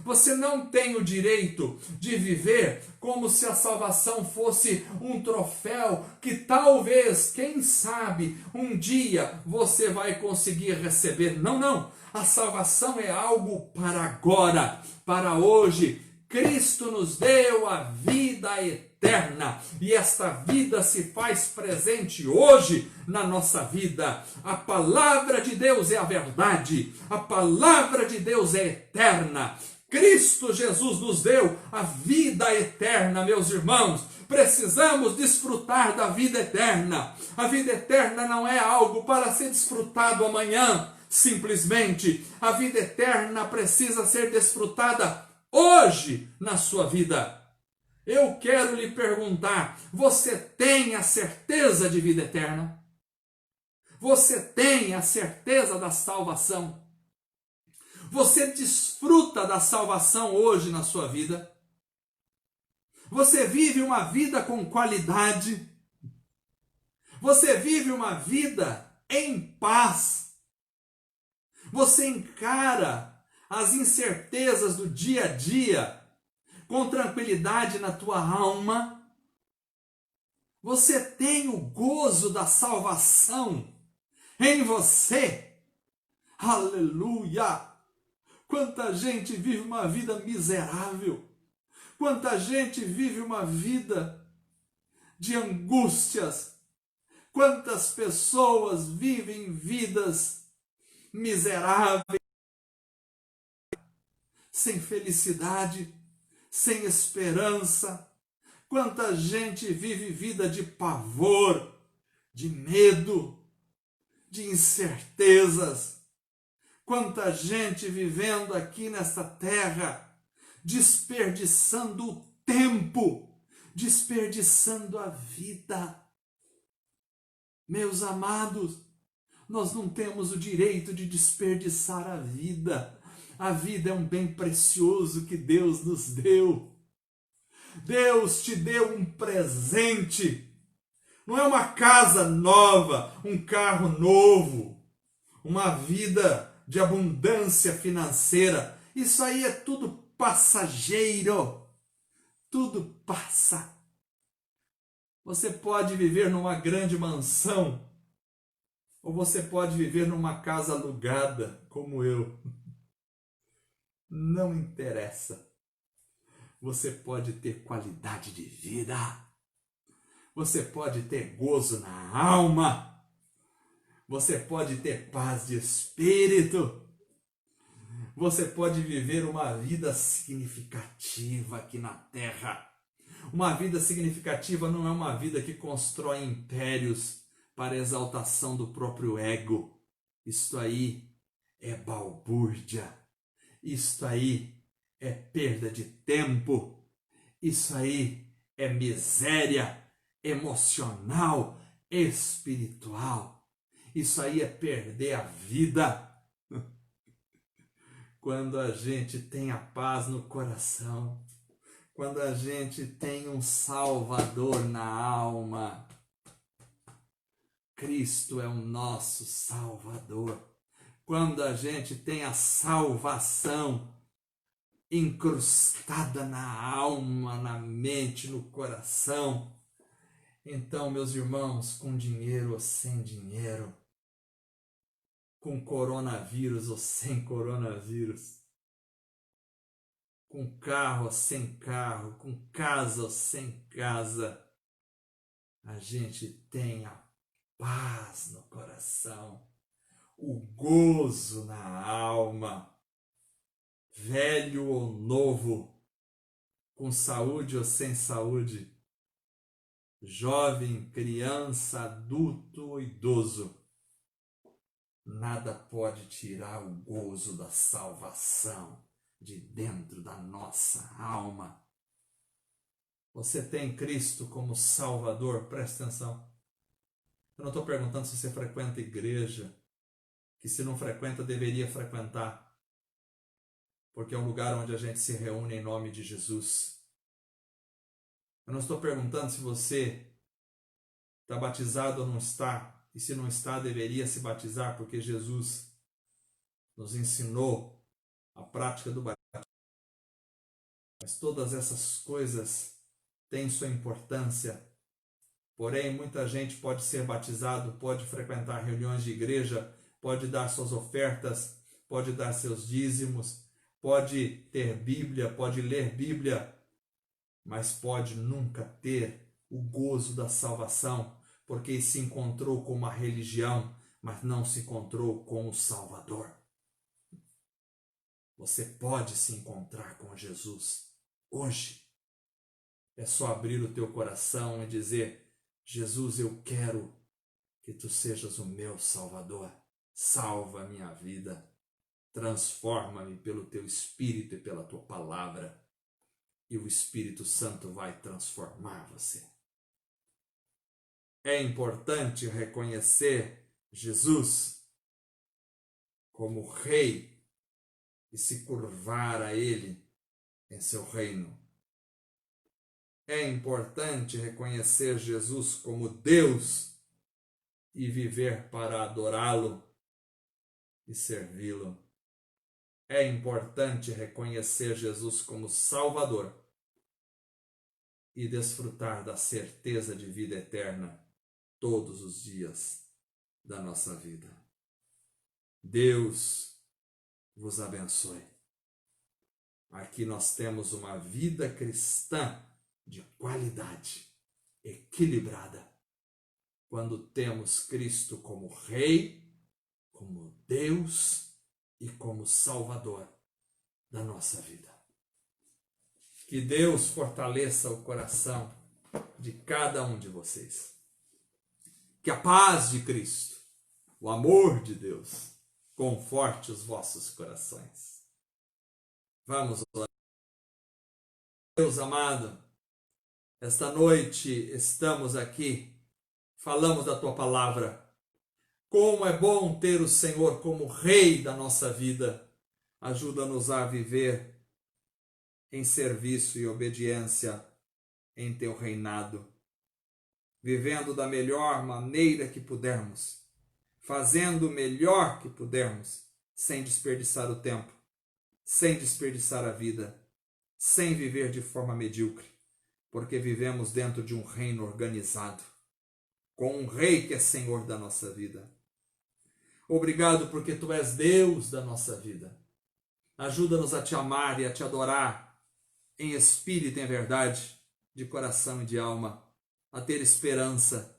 Você não tem o direito de viver como se a salvação fosse um troféu que talvez, quem sabe, um dia você vai conseguir receber. Não, não. A salvação é algo para agora, para hoje. Cristo nos deu a vida eterna e esta vida se faz presente hoje na nossa vida. A palavra de Deus é a verdade, a palavra de Deus é eterna. Cristo Jesus nos deu a vida eterna, meus irmãos. Precisamos desfrutar da vida eterna. A vida eterna não é algo para ser desfrutado amanhã, simplesmente. A vida eterna precisa ser desfrutada hoje na sua vida. Eu quero lhe perguntar: você tem a certeza de vida eterna? Você tem a certeza da salvação? Você desfruta da salvação hoje na sua vida? Você vive uma vida com qualidade? Você vive uma vida em paz? Você encara as incertezas do dia a dia com tranquilidade na tua alma? Você tem o gozo da salvação em você? Aleluia! Quanta gente vive uma vida miserável, quanta gente vive uma vida de angústias, quantas pessoas vivem vidas miseráveis, sem felicidade, sem esperança. Quanta gente vive vida de pavor, de medo, de incertezas. Quanta gente vivendo aqui nesta terra, desperdiçando o tempo, desperdiçando a vida. Meus amados, nós não temos o direito de desperdiçar a vida. A vida é um bem precioso que Deus nos deu. Deus te deu um presente. Não é uma casa nova, um carro novo, uma vida de abundância financeira. Isso aí é tudo passageiro. Tudo passa. Você pode viver numa grande mansão, ou você pode viver numa casa alugada, como eu. Não interessa. Você pode ter qualidade de vida. Você pode ter gozo na alma. Você pode ter paz de espírito. Você pode viver uma vida significativa aqui na terra. Uma vida significativa não é uma vida que constrói impérios para exaltação do próprio ego. Isto aí é balbúrdia. Isto aí é perda de tempo. Isso aí é miséria emocional, espiritual. Isso aí é perder a vida. Quando a gente tem a paz no coração, quando a gente tem um Salvador na alma, Cristo é o nosso Salvador. Quando a gente tem a salvação incrustada na alma, na mente, no coração, então, meus irmãos, com dinheiro ou sem dinheiro, com coronavírus ou sem coronavírus, com carro ou sem carro, com casa ou sem casa, a gente tem a paz no coração, o gozo na alma, velho ou novo, com saúde ou sem saúde, jovem, criança, adulto ou idoso. Nada pode tirar o gozo da salvação de dentro da nossa alma. Você tem Cristo como Salvador? Presta atenção. Eu não estou perguntando se você frequenta igreja, que se não frequenta deveria frequentar, porque é um lugar onde a gente se reúne em nome de Jesus. Eu não estou perguntando se você está batizado ou não está, e se não está, deveria se batizar, porque Jesus nos ensinou a prática do batismo. Mas todas essas coisas têm sua importância. Porém, muita gente pode ser batizado, pode frequentar reuniões de igreja, pode dar suas ofertas, pode dar seus dízimos, pode ter Bíblia, pode ler Bíblia, mas pode nunca ter o gozo da salvação, porque se encontrou com uma religião, mas não se encontrou com o Salvador. Você pode se encontrar com Jesus hoje. É só abrir o teu coração e dizer: Jesus, eu quero que tu sejas o meu Salvador. Salva a minha vida. Transforma-me pelo teu Espírito e pela tua palavra. e o Espírito Santo vai transformar você. É importante reconhecer Jesus como Rei e se curvar a Ele em seu reino. É importante reconhecer Jesus como Deus e viver para adorá-lo e servi-lo. É importante reconhecer Jesus como Salvador e desfrutar da certeza de vida eterna todos os dias da nossa vida. Deus vos abençoe. Aqui nós temos uma vida cristã de qualidade, equilibrada, quando temos Cristo como Rei, como Deus e como Salvador da nossa vida. Que Deus fortaleça o coração de cada um de vocês. Que a paz de Cristo, o amor de Deus, conforte os vossos corações. Vamos orar. Deus amado, esta noite estamos aqui, falamos da Tua palavra. Como é bom ter o Senhor como Rei da nossa vida. Ajuda-nos a viver em serviço e obediência em Teu reinado, vivendo da melhor maneira que pudermos, fazendo o melhor que pudermos, sem desperdiçar o tempo, sem desperdiçar a vida, sem viver de forma medíocre, porque vivemos dentro de um reino organizado, com um Rei que é Senhor da nossa vida. Obrigado porque Tu és Deus da nossa vida. Ajuda-nos a Te amar e a Te adorar em espírito e em verdade, de coração e de alma, a ter esperança,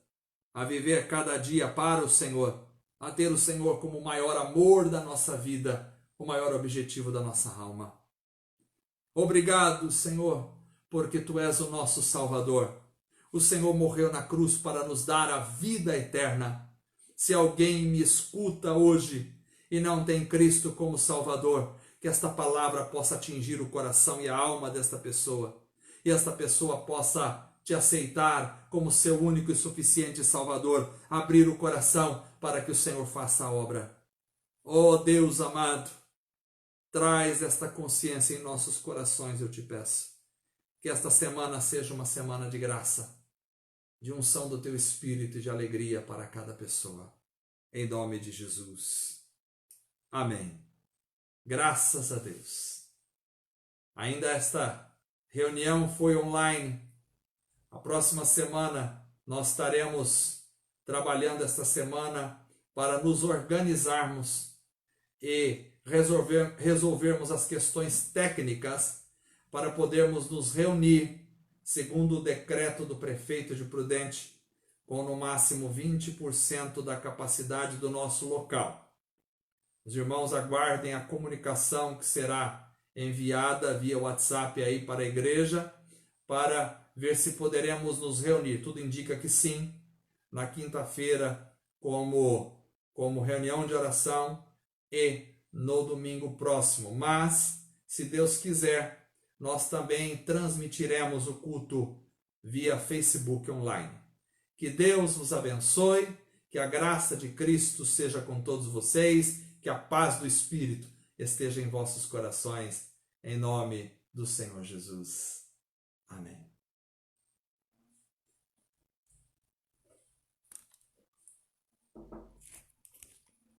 a viver cada dia para o Senhor, a ter o Senhor como o maior amor da nossa vida, o maior objetivo da nossa alma. Obrigado, Senhor, porque Tu és o nosso Salvador. O Senhor morreu na cruz para nos dar a vida eterna. Se alguém me escuta hoje e não tem Cristo como Salvador, que esta palavra possa atingir o coração e a alma desta pessoa, e esta pessoa possa Te aceitar como seu único e suficiente Salvador, abrir o coração para que o Senhor faça a obra. Oh Deus amado, traz esta consciência em nossos corações, eu Te peço. Que esta semana seja uma semana de graça, de unção do Teu Espírito e de alegria para cada pessoa. Em nome de Jesus. Amém. Graças a Deus. Ainda esta reunião foi online. A próxima semana nós estaremos trabalhando esta semana para nos organizarmos e resolvermos as questões técnicas para podermos nos reunir segundo o decreto do prefeito de Prudente, com no máximo 20% da capacidade do nosso local. Os irmãos aguardem a comunicação que será enviada via WhatsApp aí para a igreja, para ver se poderemos nos reunir. Tudo indica que sim, na quinta-feira como reunião de oração e no domingo próximo. Mas, se Deus quiser, nós também transmitiremos o culto via Facebook online. Que Deus vos abençoe, que a graça de Cristo seja com todos vocês, que a paz do Espírito esteja em vossos corações, em nome do Senhor Jesus. Amém.